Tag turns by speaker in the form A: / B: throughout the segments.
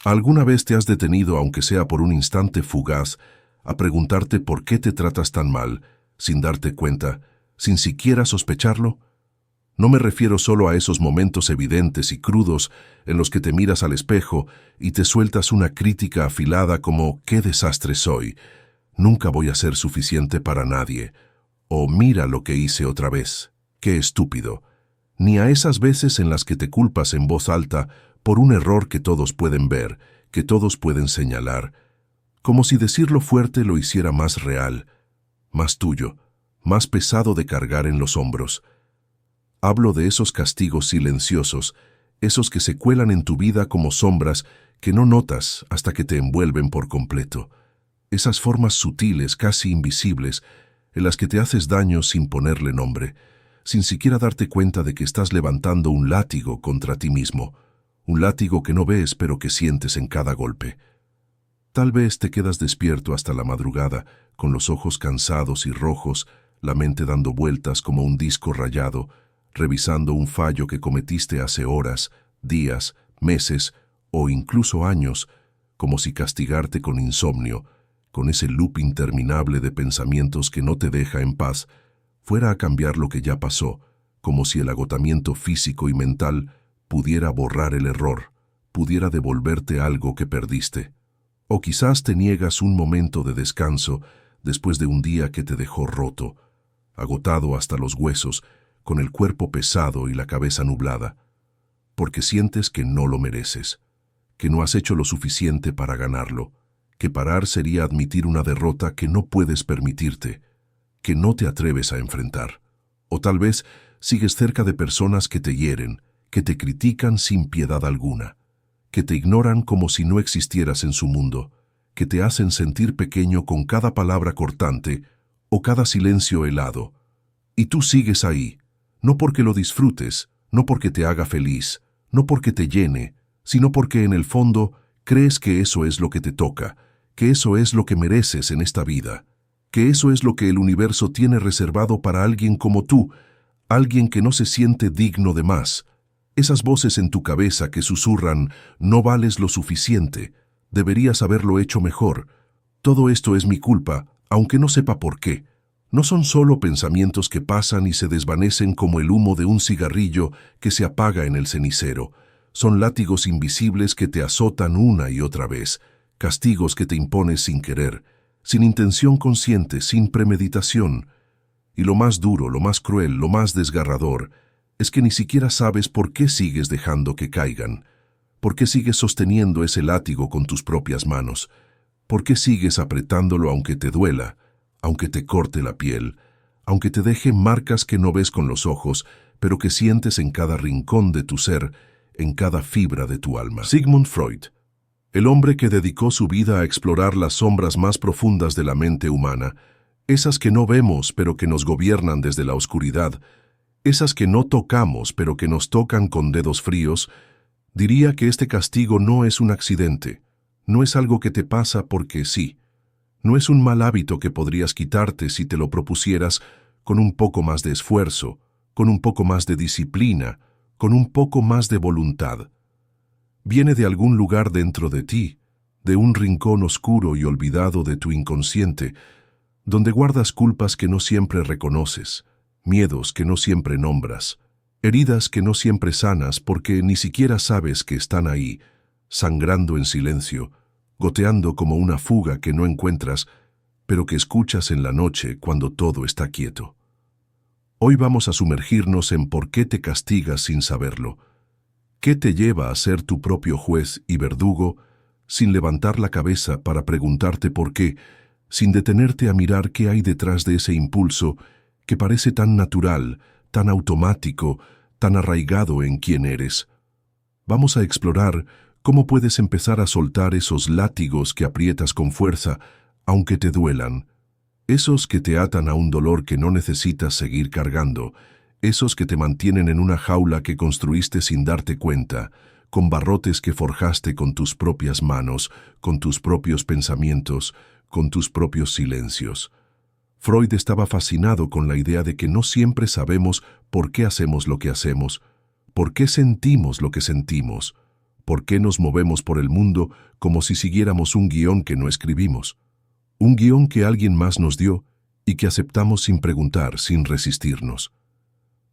A: ¿Alguna vez te has detenido, aunque sea por un instante fugaz, a preguntarte por qué te tratas tan mal, sin darte cuenta, sin siquiera sospecharlo? No me refiero solo a esos momentos evidentes y crudos en los que te miras al espejo y te sueltas una crítica afilada como «qué desastre soy», «nunca voy a ser suficiente para nadie», o «mira lo que hice otra vez, qué estúpido», ni a esas veces en las que te culpas en voz alta por un error que todos pueden ver, que todos pueden señalar, como si decirlo fuerte lo hiciera más real, más tuyo, más pesado de cargar en los hombros. Hablo de esos castigos silenciosos, esos que se cuelan en tu vida como sombras que no notas hasta que te envuelven por completo. Esas formas sutiles, casi invisibles, en las que te haces daño sin ponerle nombre, sin siquiera darte cuenta de que estás levantando un látigo contra ti mismo, un látigo que no ves pero que sientes en cada golpe. Tal vez te quedas despierto hasta la madrugada, con los ojos cansados y rojos, la mente dando vueltas como un disco rayado, revisando un fallo que cometiste hace horas, días, meses o incluso años, como si castigarte con insomnio, con ese loop interminable de pensamientos que no te deja en paz, fuera a cambiar lo que ya pasó, como si el agotamiento físico y mental pudiera borrar el error, pudiera devolverte algo que perdiste. O quizás te niegas un momento de descanso después de un día que te dejó roto, agotado hasta los huesos, con el cuerpo pesado y la cabeza nublada, porque sientes que no lo mereces, que no has hecho lo suficiente para ganarlo, que parar sería admitir una derrota que no puedes permitirte, que no te atreves a enfrentar. O tal vez sigues cerca de personas que te hieren, que te critican sin piedad alguna, que te ignoran como si no existieras en su mundo, que te hacen sentir pequeño con cada palabra cortante o cada silencio helado. Y tú sigues ahí, no porque lo disfrutes, no porque te haga feliz, no porque te llene, sino porque en el fondo crees que eso es lo que te toca, que eso es lo que mereces en esta vida, que eso es lo que el universo tiene reservado para alguien como tú, alguien que no se siente digno de más. Esas voces en tu cabeza que susurran, no vales lo suficiente, deberías haberlo hecho mejor, todo esto es mi culpa, aunque no sepa por qué. No son solo pensamientos que pasan y se desvanecen como el humo de un cigarrillo que se apaga en el cenicero. Son látigos invisibles que te azotan una y otra vez, castigos que te impones sin querer, sin intención consciente, sin premeditación. Y lo más duro, lo más cruel, lo más desgarrador, es que ni siquiera sabes por qué sigues dejando que caigan, por qué sigues sosteniendo ese látigo con tus propias manos, por qué sigues apretándolo aunque te duela, aunque te corte la piel, aunque te deje marcas que no ves con los ojos, pero que sientes en cada rincón de tu ser, en cada fibra de tu alma. Sigmund Freud, el hombre que dedicó su vida a explorar las sombras más profundas de la mente humana, esas que no vemos pero que nos gobiernan desde la oscuridad, esas que no tocamos pero que nos tocan con dedos fríos, diría que este castigo no es un accidente, no es algo que te pasa porque sí. No es un mal hábito que podrías quitarte si te lo propusieras con un poco más de esfuerzo, con un poco más de disciplina, con un poco más de voluntad. Viene de algún lugar dentro de ti, de un rincón oscuro y olvidado de tu inconsciente, donde guardas culpas que no siempre reconoces, miedos que no siempre nombras, heridas que no siempre sanas porque ni siquiera sabes que están ahí, sangrando en silencio, goteando como una fuga que no encuentras, pero que escuchas en la noche cuando todo está quieto. Hoy vamos a sumergirnos en por qué te castigas sin saberlo, qué te lleva a ser tu propio juez y verdugo sin levantar la cabeza para preguntarte por qué, sin detenerte a mirar qué hay detrás de ese impulso que parece tan natural, tan automático, tan arraigado en quién eres. Vamos a explorar ¿cómo puedes empezar a soltar esos látigos que aprietas con fuerza, aunque te duelan? Esos que te atan a un dolor que no necesitas seguir cargando, esos que te mantienen en una jaula que construiste sin darte cuenta, con barrotes que forjaste con tus propias manos, con tus propios pensamientos, con tus propios silencios. Freud estaba fascinado con la idea de que no siempre sabemos por qué hacemos lo que hacemos, por qué sentimos lo que sentimos, ¿Por qué nos movemos por el mundo como si siguiéramos un guión que no escribimos? Un guión que alguien más nos dio y que aceptamos sin preguntar, sin resistirnos.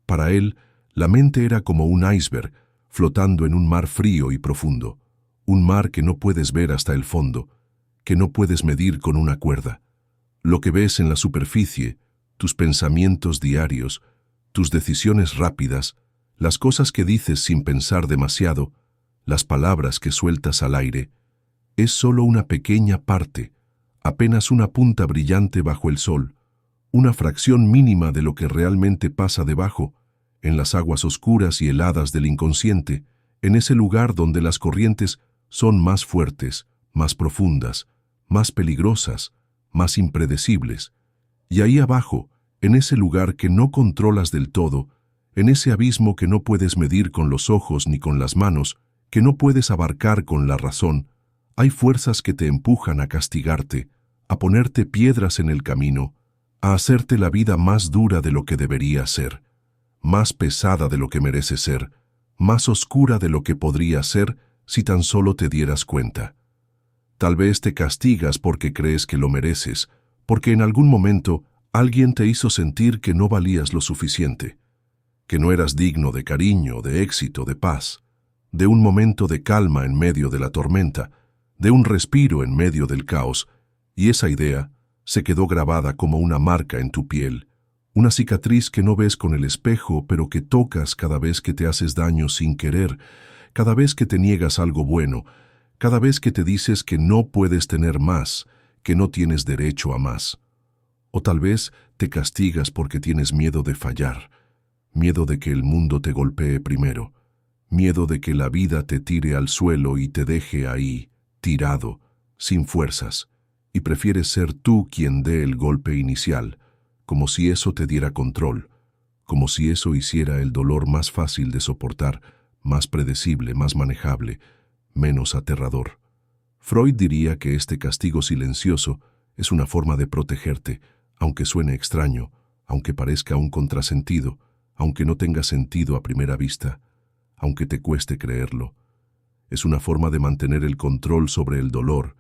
A: Para él, la mente era como un iceberg flotando en un mar frío y profundo, un mar que no puedes ver hasta el fondo, que no puedes medir con una cuerda. Lo que ves en la superficie, tus pensamientos diarios, tus decisiones rápidas, las cosas que dices sin pensar demasiado, las palabras que sueltas al aire, es solo una pequeña parte, apenas una punta brillante bajo el sol, una fracción mínima de lo que realmente pasa debajo, en las aguas oscuras y heladas del inconsciente, en ese lugar donde las corrientes son más fuertes, más profundas, más peligrosas, más impredecibles. Y ahí abajo, en ese lugar que no controlas del todo, en ese abismo que no puedes medir con los ojos ni con las manos, que no puedes abarcar con la razón, hay fuerzas que te empujan a castigarte, a ponerte piedras en el camino, a hacerte la vida más dura de lo que debería ser, más pesada de lo que merece ser, más oscura de lo que podría ser si tan solo te dieras cuenta. Tal vez te castigas porque crees que lo mereces, porque en algún momento alguien te hizo sentir que no valías lo suficiente, que no eras digno de cariño, de éxito, de paz, de un momento de calma en medio de la tormenta, de un respiro en medio del caos, y esa idea se quedó grabada como una marca en tu piel, una cicatriz que no ves con el espejo, pero que tocas cada vez que te haces daño sin querer, cada vez que te niegas algo bueno, cada vez que te dices que no puedes tener más, que no tienes derecho a más. O tal vez te castigas porque tienes miedo de fallar, miedo de que el mundo te golpee primero, miedo de que la vida te tire al suelo y te deje ahí, tirado, sin fuerzas, y prefieres ser tú quien dé el golpe inicial, como si eso te diera control, como si eso hiciera el dolor más fácil de soportar, más predecible, más manejable, menos aterrador. Freud diría que este castigo silencioso es una forma de protegerte, aunque suene extraño, aunque parezca un contrasentido, aunque no tenga sentido a primera vista, aunque te cueste creerlo. Es una forma de mantener el control sobre el dolor,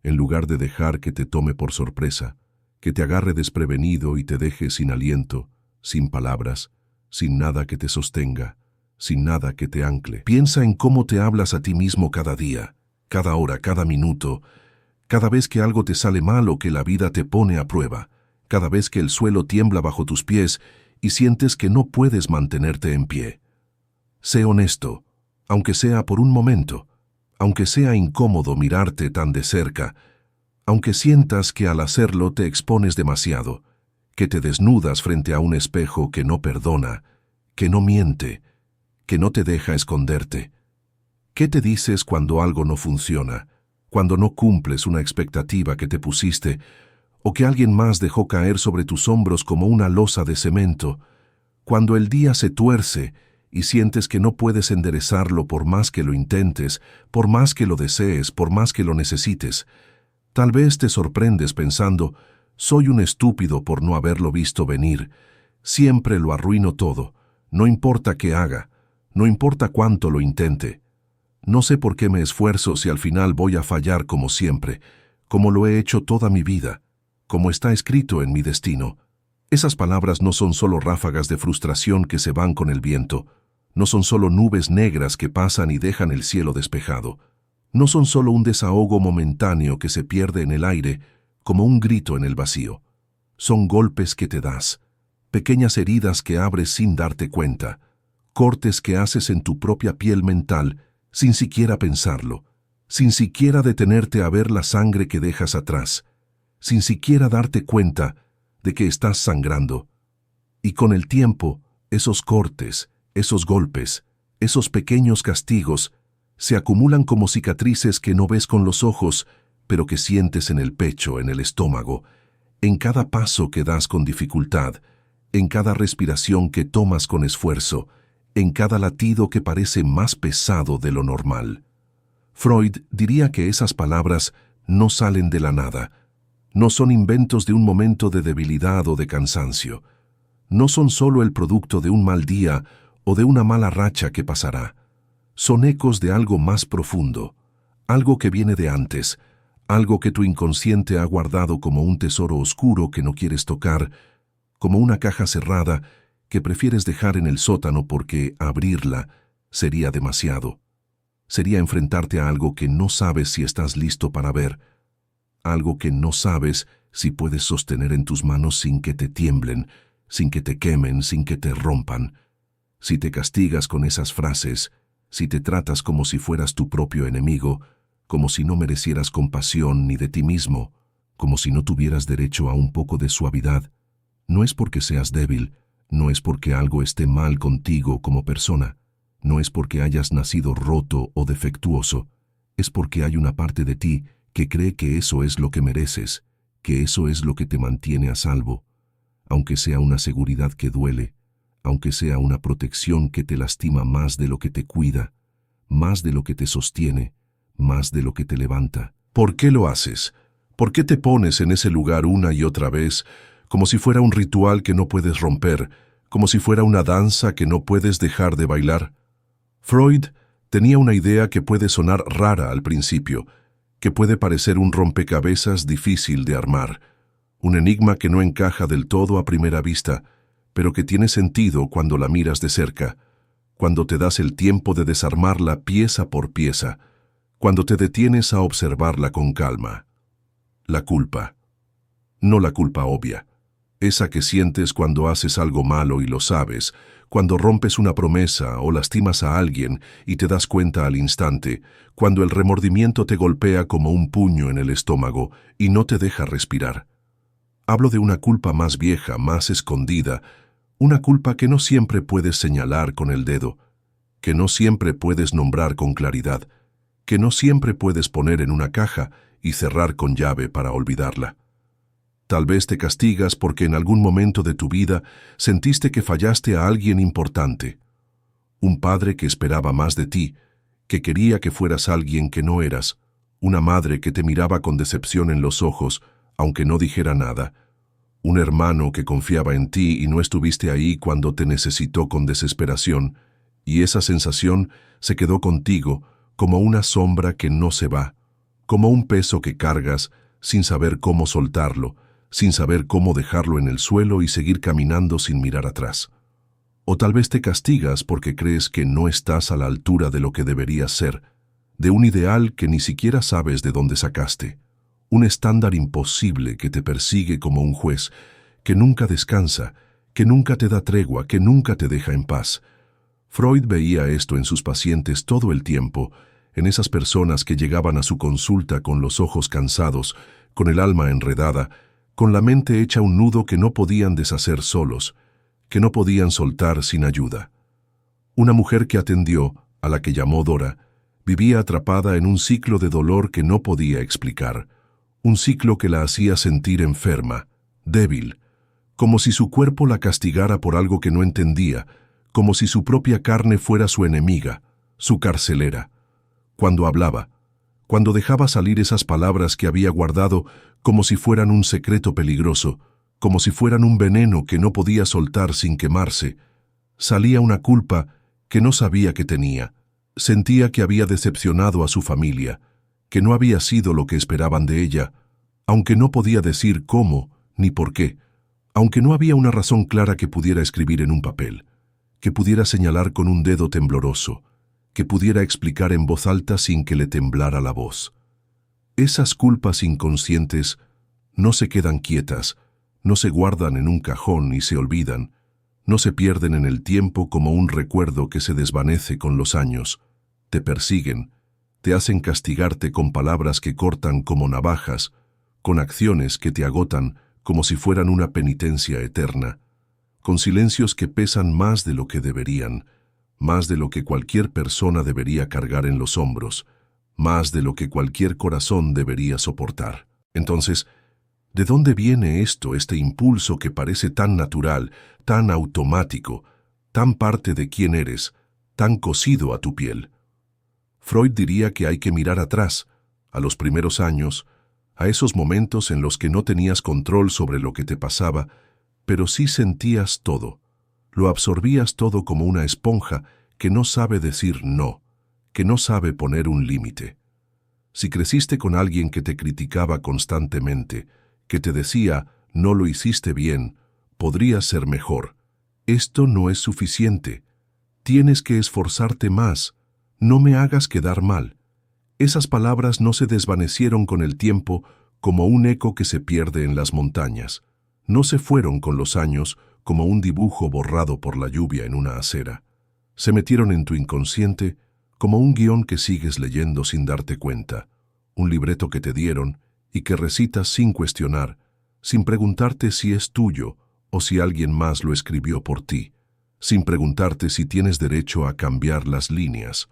A: en lugar de dejar que te tome por sorpresa, que te agarre desprevenido y te deje sin aliento, sin palabras, sin nada que te sostenga, sin nada que te ancle. Piensa en cómo te hablas a ti mismo cada día, cada hora, cada minuto, cada vez que algo te sale mal o que la vida te pone a prueba, cada vez que el suelo tiembla bajo tus pies y sientes que no puedes mantenerte en pie. Sé honesto, aunque sea por un momento, aunque sea incómodo mirarte tan de cerca, aunque sientas que al hacerlo te expones demasiado, que te desnudas frente a un espejo que no perdona, que no miente, que no te deja esconderte. ¿Qué te dices cuando algo no funciona, cuando no cumples una expectativa que te pusiste, o que alguien más dejó caer sobre tus hombros como una losa de cemento, cuando el día se tuerce y sientes que no puedes enderezarlo por más que lo intentes, por más que lo desees, por más que lo necesites? Tal vez te sorprendes pensando, soy un estúpido por no haberlo visto venir, siempre lo arruino todo, no importa qué haga, no importa cuánto lo intente. No sé por qué me esfuerzo si al final voy a fallar como siempre, como lo he hecho toda mi vida, como está escrito en mi destino. Esas palabras no son solo ráfagas de frustración que se van con el viento, no son solo nubes negras que pasan y dejan el cielo despejado, no son solo un desahogo momentáneo que se pierde en el aire como un grito en el vacío. Son golpes que te das, pequeñas heridas que abres sin darte cuenta, cortes que haces en tu propia piel mental sin siquiera pensarlo, sin siquiera detenerte a ver la sangre que dejas atrás, sin siquiera darte cuenta de que estás sangrando. Y con el tiempo, esos cortes, esos golpes, esos pequeños castigos, se acumulan como cicatrices que no ves con los ojos, pero que sientes en el pecho, en el estómago, en cada paso que das con dificultad, en cada respiración que tomas con esfuerzo, en cada latido que parece más pesado de lo normal. Freud diría que esas palabras no salen de la nada, no son inventos de un momento de debilidad o de cansancio, no son solo el producto de un mal día o de una mala racha que pasará. Son ecos de algo más profundo, algo que viene de antes, algo que tu inconsciente ha guardado como un tesoro oscuro que no quieres tocar, como una caja cerrada que prefieres dejar en el sótano porque abrirla sería demasiado. Sería enfrentarte a algo que no sabes si estás listo para ver, algo que no sabes si puedes sostener en tus manos sin que te tiemblen, sin que te quemen, sin que te rompan. Si te castigas con esas frases, si te tratas como si fueras tu propio enemigo, como si no merecieras compasión ni de ti mismo, como si no tuvieras derecho a un poco de suavidad, no es porque seas débil, no es porque algo esté mal contigo como persona, no es porque hayas nacido roto o defectuoso, es porque hay una parte de ti que cree que eso es lo que mereces, que eso es lo que te mantiene a salvo, aunque sea una seguridad que duele, aunque sea una protección que te lastima más de lo que te cuida, más de lo que te sostiene, más de lo que te levanta. ¿Por qué lo haces? ¿Por qué te pones en ese lugar una y otra vez, como si fuera un ritual que no puedes romper, como si fuera una danza que no puedes dejar de bailar? Freud tenía una idea que puede sonar rara al principio, que puede parecer un rompecabezas difícil de armar, un enigma que no encaja del todo a primera vista, pero que tiene sentido cuando la miras de cerca, cuando te das el tiempo de desarmarla pieza por pieza, cuando te detienes a observarla con calma. La culpa. No la culpa obvia, esa que sientes cuando haces algo malo y lo sabes, cuando rompes una promesa o lastimas a alguien y te das cuenta al instante, cuando el remordimiento te golpea como un puño en el estómago y no te deja respirar. Hablo de una culpa más vieja, más escondida, una culpa que no siempre puedes señalar con el dedo, que no siempre puedes nombrar con claridad, que no siempre puedes poner en una caja y cerrar con llave para olvidarla. Tal vez te castigas porque en algún momento de tu vida sentiste que fallaste a alguien importante. Un padre que esperaba más de ti, que quería que fueras alguien que no eras, una madre que te miraba con decepción en los ojos, aunque no dijera nada, un hermano que confiaba en ti y no estuviste ahí cuando te necesitó con desesperación, y esa sensación se quedó contigo como una sombra que no se va, como un peso que cargas sin saber cómo soltarlo, sin saber cómo dejarlo en el suelo y seguir caminando sin mirar atrás. O tal vez te castigas porque crees que no estás a la altura de lo que deberías ser, de un ideal que ni siquiera sabes de dónde sacaste, un estándar imposible que te persigue como un juez, que nunca descansa, que nunca te da tregua, que nunca te deja en paz. Freud veía esto en sus pacientes todo el tiempo, en esas personas que llegaban a su consulta con los ojos cansados, con el alma enredada, con la mente hecha un nudo que no podían deshacer solos, que no podían soltar sin ayuda. Una mujer que atendió, a la que llamó Dora, vivía atrapada en un ciclo de dolor que no podía explicar, un ciclo que la hacía sentir enferma, débil, como si su cuerpo la castigara por algo que no entendía, como si su propia carne fuera su enemiga, su carcelera. Cuando hablaba, cuando dejaba salir esas palabras que había guardado como si fueran un secreto peligroso, como si fueran un veneno que no podía soltar sin quemarse, salía una culpa que no sabía que tenía. Sentía que había decepcionado a su familia, que no había sido lo que esperaban de ella, aunque no podía decir cómo ni por qué, aunque no había una razón clara que pudiera escribir en un papel, que pudiera señalar con un dedo tembloroso, que pudiera explicar en voz alta sin que le temblara la voz. Esas culpas inconscientes no se quedan quietas, no se guardan en un cajón y se olvidan, no se pierden en el tiempo como un recuerdo que se desvanece con los años. Te persiguen, te hacen castigarte con palabras que cortan como navajas, con acciones que te agotan como si fueran una penitencia eterna, con silencios que pesan más de lo que deberían, más de lo que cualquier persona debería cargar en los hombros, más de lo que cualquier corazón debería soportar. Entonces, ¿de dónde viene esto, este impulso que parece tan natural, tan automático, tan parte de quién eres, tan cosido a tu piel? Freud diría que hay que mirar atrás, a los primeros años, a esos momentos en los que no tenías control sobre lo que te pasaba, pero sí sentías todo, lo absorbías todo como una esponja que no sabe decir no, que no sabe poner un límite. Si creciste con alguien que te criticaba constantemente, que te decía, no lo hiciste bien, podrías ser mejor, esto no es suficiente. Tienes que esforzarte más. No me hagas quedar mal. Esas palabras no se desvanecieron con el tiempo como un eco que se pierde en las montañas. No se fueron con los años como un dibujo borrado por la lluvia en una acera. Se metieron en tu inconsciente como un guión que sigues leyendo sin darte cuenta, un libreto que te dieron y que recitas sin cuestionar, sin preguntarte si es tuyo o si alguien más lo escribió por ti, sin preguntarte si tienes derecho a cambiar las líneas.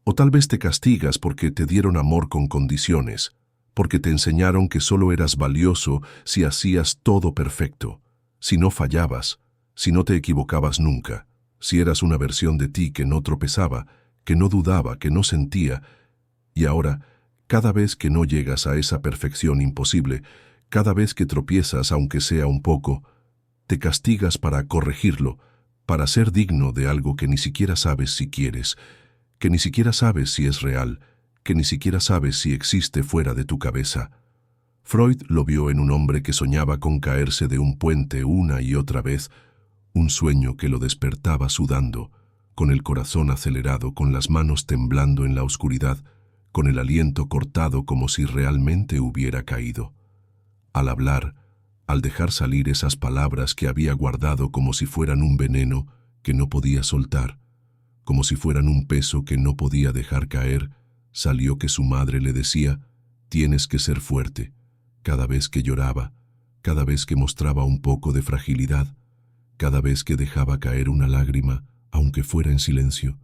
A: O tal vez te castigas porque te dieron amor con condiciones, porque te enseñaron que solo eras valioso si hacías todo perfecto, si no fallabas, si no te equivocabas nunca, si eras una versión de ti que no tropezaba, que no dudaba, que no sentía. Y ahora, cada vez que no llegas a esa perfección imposible, cada vez que tropiezas, aunque sea un poco, te castigas para corregirlo, para ser digno de algo que ni siquiera sabes si quieres, que ni siquiera sabes si es real, que ni siquiera sabes si existe fuera de tu cabeza. Freud lo vio en un hombre que soñaba con caerse de un puente una y otra vez, un sueño que lo despertaba sudando, con el corazón acelerado, con las manos temblando en la oscuridad, con el aliento cortado como si realmente hubiera caído. Al hablar, al dejar salir esas palabras que había guardado como si fueran un veneno que no podía soltar, como si fueran un peso que no podía dejar caer, salió que su madre le decía, «Tienes que ser fuerte», cada vez que lloraba, cada vez que mostraba un poco de fragilidad, cada vez que dejaba caer una lágrima, aunque fuera en silencio.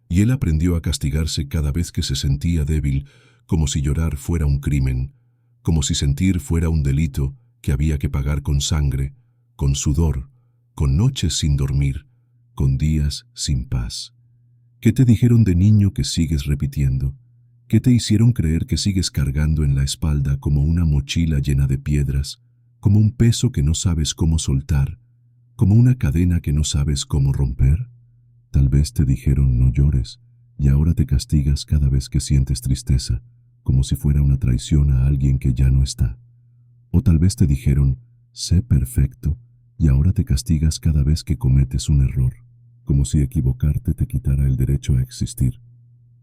A: Y él aprendió a castigarse cada vez que se sentía débil, como si llorar fuera un crimen, como si sentir fuera un delito que había que pagar con sangre, con sudor, con noches sin dormir, con días sin paz. ¿Qué te dijeron de niño que sigues repitiendo? ¿Qué te hicieron creer que sigues cargando en la espalda como una mochila llena de piedras, como un peso que no sabes cómo soltar, como una cadena que no sabes cómo romper? Tal vez te dijeron no llores, y ahora te castigas cada vez que sientes tristeza, como si fuera una traición a alguien que ya no está. O tal vez te dijeron, sé perfecto, y ahora te castigas cada vez que cometes un error, como si equivocarte te quitara el derecho a existir,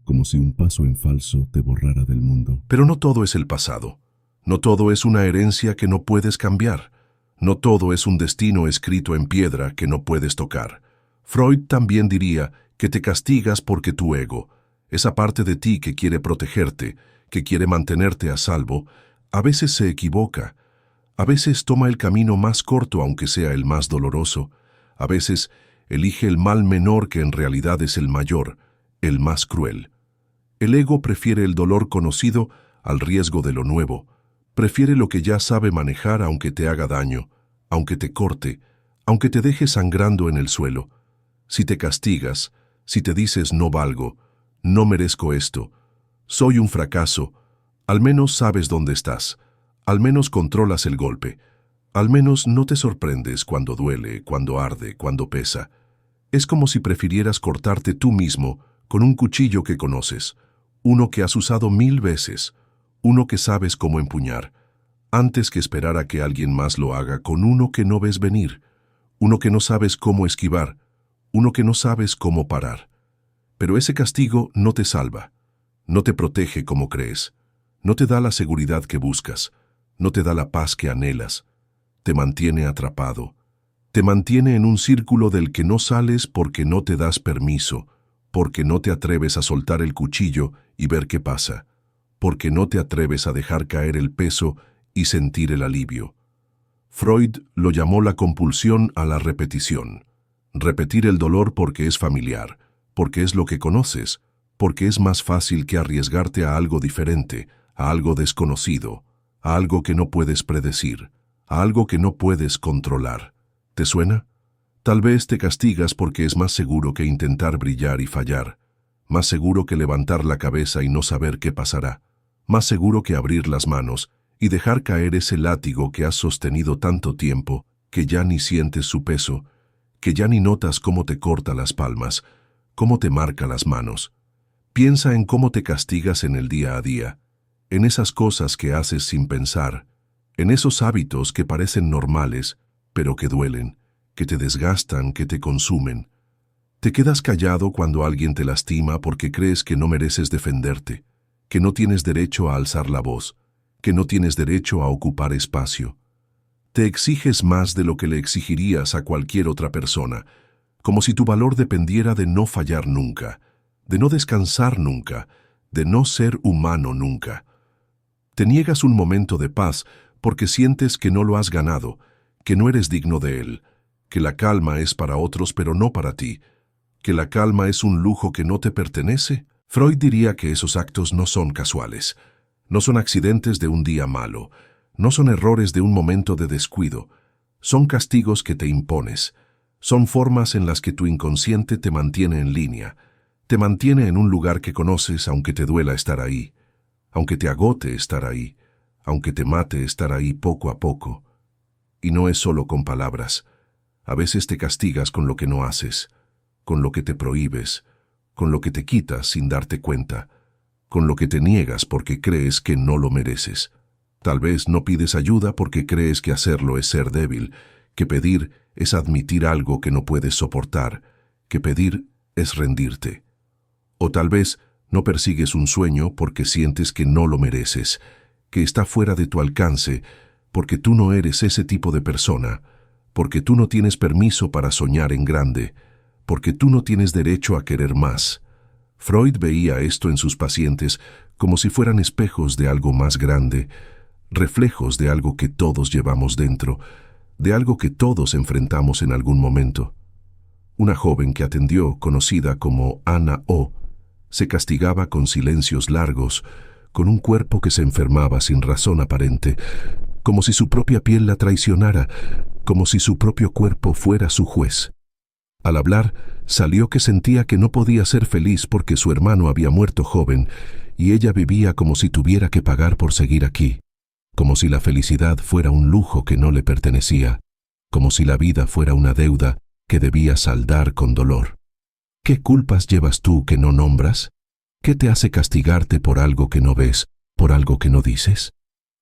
A: como si un paso en falso te borrara del mundo. Pero no todo es el pasado. No todo es una herencia que no puedes cambiar. No todo es un destino escrito en piedra que no puedes tocar. Freud también diría que te castigas porque tu ego, esa parte de ti que quiere protegerte, que quiere mantenerte a salvo, a veces se equivoca. A veces toma el camino más corto aunque sea el más doloroso. A veces elige el mal menor que en realidad es el mayor, el más cruel. El ego prefiere el dolor conocido al riesgo de lo nuevo. Prefiere lo que ya sabe manejar aunque te haga daño, aunque te corte, aunque te deje sangrando en el suelo. Si te castigas, si te dices no valgo, no merezco esto, soy un fracaso, al menos sabes dónde estás, al menos controlas el golpe, al menos no te sorprendes cuando duele, cuando arde, cuando pesa. Es como si prefirieras cortarte tú mismo con un cuchillo que conoces, uno que has usado 1000 veces, uno que sabes cómo empuñar, antes que esperar a que alguien más lo haga con uno que no ves venir, uno que no sabes cómo esquivar, uno que no sabes cómo parar. Pero ese castigo no te salva, no te protege como crees, no te da la seguridad que buscas, no te da la paz que anhelas, te mantiene atrapado, te mantiene en un círculo del que no sales porque no te das permiso, porque no te atreves a soltar el cuchillo y ver qué pasa, porque no te atreves a dejar caer el peso y sentir el alivio. Freud lo llamó la compulsión a la repetición. Repetir el dolor porque es familiar, porque es lo que conoces, porque es más fácil que arriesgarte a algo diferente, a algo desconocido, a algo que no puedes predecir, a algo que no puedes controlar. ¿Te suena? Tal vez te castigas porque es más seguro que intentar brillar y fallar, más seguro que levantar la cabeza y no saber qué pasará, más seguro que abrir las manos y dejar caer ese látigo que has sostenido tanto tiempo que ya ni sientes su peso, que ya ni notas cómo te corta las palmas, cómo te marca las manos. Piensa en cómo te castigas en el día a día, en esas cosas que haces sin pensar, en esos hábitos que parecen normales, pero que duelen, que te desgastan, que te consumen. Te quedas callado cuando alguien te lastima porque crees que no mereces defenderte, que no tienes derecho a alzar la voz, que no tienes derecho a ocupar espacio. Te exiges más de lo que le exigirías a cualquier otra persona, como si tu valor dependiera de no fallar nunca, de no descansar nunca, de no ser humano nunca. Te niegas un momento de paz porque sientes que no lo has ganado, que no eres digno de él, que la calma es para otros pero no para ti, que la calma es un lujo que no te pertenece. Freud diría que esos actos no son casuales, no son accidentes de un día malo, no son errores de un momento de descuido, son castigos que te impones, son formas en las que tu inconsciente te mantiene en línea, te mantiene en un lugar que conoces aunque te duela estar ahí, aunque te agote estar ahí, aunque te mate estar ahí poco a poco. Y no es solo con palabras, a veces te castigas con lo que no haces, con lo que te prohíbes, con lo que te quitas sin darte cuenta, con lo que te niegas porque crees que no lo mereces. Tal vez no pides ayuda porque crees que hacerlo es ser débil, que pedir es admitir algo que no puedes soportar, que pedir es rendirte. O tal vez no persigues un sueño porque sientes que no lo mereces, que está fuera de tu alcance, porque tú no eres ese tipo de persona, porque tú no tienes permiso para soñar en grande, porque tú no tienes derecho a querer más. Freud veía esto en sus pacientes como si fueran espejos de algo más grande, reflejos de algo que todos llevamos dentro, de algo que todos enfrentamos en algún momento. Una joven que atendió, conocida como Ana O., se castigaba con silencios largos, con un cuerpo que se enfermaba sin razón aparente, como si su propia piel la traicionara, como si su propio cuerpo fuera su juez. Al hablar, salió que sentía que no podía ser feliz porque su hermano había muerto joven y ella vivía como si tuviera que pagar por seguir aquí, como si la felicidad fuera un lujo que no le pertenecía, como si la vida fuera una deuda que debía saldar con dolor. ¿Qué culpas llevas tú que no nombras? ¿Qué te hace castigarte por algo que no ves, por algo que no dices?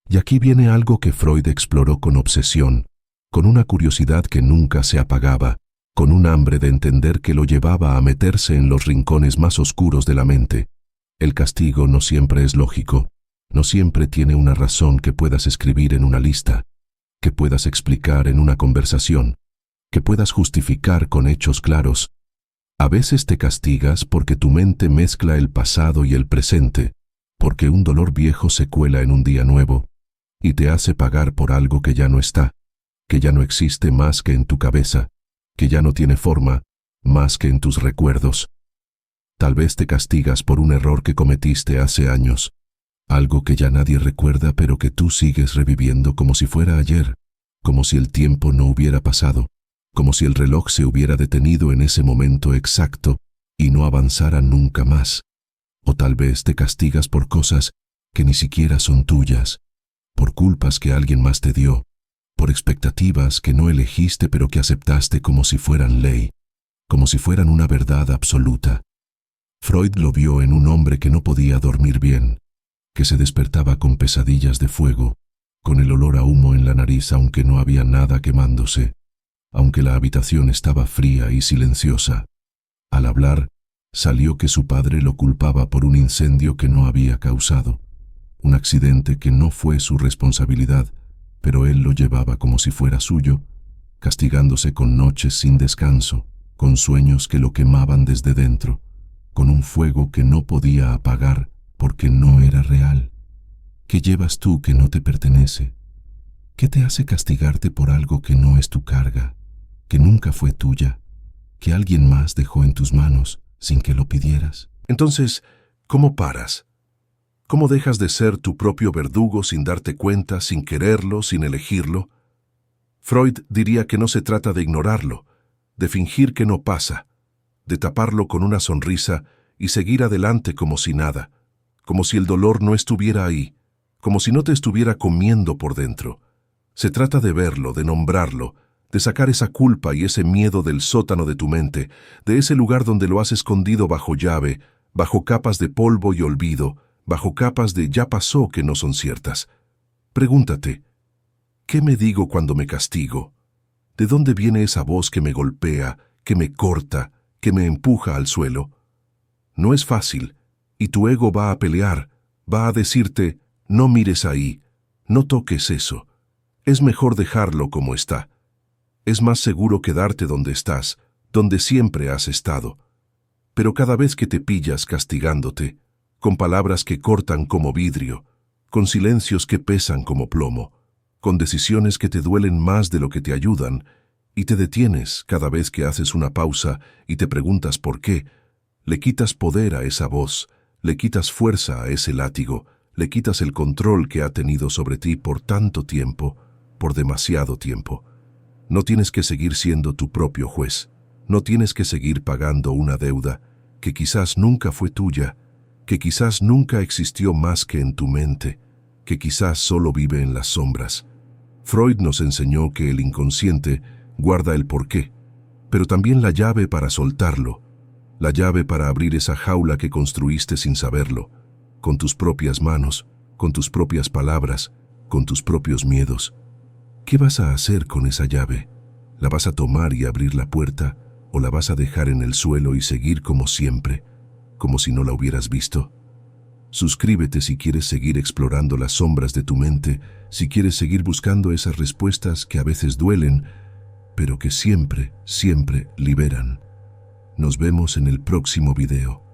A: Y aquí viene algo que Freud exploró con obsesión, con una curiosidad que nunca se apagaba, con un hambre de entender que lo llevaba a meterse en los rincones más oscuros de la mente. El castigo no siempre es lógico, no siempre tiene una razón que puedas escribir en una lista, que puedas explicar en una conversación, que puedas justificar con hechos claros. A veces te castigas porque tu mente mezcla el pasado y el presente, porque un dolor viejo se cuela en un día nuevo y te hace pagar por algo que ya no está, que ya no existe más que en tu cabeza, que ya no tiene forma más que en tus recuerdos. Tal vez te castigas por un error que cometiste hace años, algo que ya nadie recuerda pero que tú sigues reviviendo como si fuera ayer, como si el tiempo no hubiera pasado, como si el reloj se hubiera detenido en ese momento exacto y no avanzara nunca más. O tal vez te castigas por cosas que ni siquiera son tuyas, por culpas que alguien más te dio, por expectativas que no elegiste pero que aceptaste como si fueran ley, como si fueran una verdad absoluta. Freud lo vio en un hombre que no podía dormir bien, que se despertaba con pesadillas de fuego, con el olor a humo en la nariz aunque no había nada quemándose, aunque la habitación estaba fría y silenciosa. Al hablar, salió que su padre lo culpaba por un incendio que no había causado, un accidente que no fue su responsabilidad, pero él lo llevaba como si fuera suyo, castigándose con noches sin descanso, con sueños que lo quemaban desde dentro, con un fuego que no podía apagar porque no era real. ¿Qué llevas tú que no te pertenece? ¿Qué te hace castigarte por algo que no es tu carga, que nunca fue tuya, que alguien más dejó en tus manos sin que lo pidieras? Entonces, ¿cómo paras? ¿Cómo dejas de ser tu propio verdugo sin darte cuenta, sin quererlo, sin elegirlo? Freud diría que no se trata de ignorarlo, de fingir que no pasa, de taparlo con una sonrisa y seguir adelante como si nada, como si el dolor no estuviera ahí, como si no te estuviera comiendo por dentro. Se trata de verlo, de nombrarlo, de sacar esa culpa y ese miedo del sótano de tu mente, de ese lugar donde lo has escondido bajo llave, bajo capas de polvo y olvido, bajo capas de ya pasó que no son ciertas. Pregúntate, ¿qué me digo cuando me castigo? ¿De dónde viene esa voz que me golpea, que me corta, que me empuja al suelo? No es fácil, y tu ego va a pelear, va a decirte, no mires ahí, no toques eso. Es mejor dejarlo como está. Es más seguro quedarte donde estás, donde siempre has estado. Pero cada vez que te pillas castigándote, con palabras que cortan como vidrio, con silencios que pesan como plomo, con decisiones que te duelen más de lo que te ayudan, y te detienes cada vez que haces una pausa y te preguntas por qué, le quitas poder a esa voz, le quitas fuerza a ese látigo, le quitas el control que ha tenido sobre ti por tanto tiempo, por demasiado tiempo. No tienes que seguir siendo tu propio juez, no tienes que seguir pagando una deuda que quizás nunca fue tuya, que quizás nunca existió más que en tu mente, que quizás solo vive en las sombras. Freud nos enseñó que el inconsciente guarda el porqué, pero también la llave para soltarlo, la llave para abrir esa jaula que construiste sin saberlo, con tus propias manos, con tus propias palabras, con tus propios miedos. ¿Qué vas a hacer con esa llave? ¿La vas a tomar y abrir la puerta o la vas a dejar en el suelo y seguir como siempre, como si no la hubieras visto? Suscríbete si quieres seguir explorando las sombras de tu mente, si quieres seguir buscando esas respuestas que a veces duelen, pero que siempre, siempre liberan. Nos vemos en el próximo video.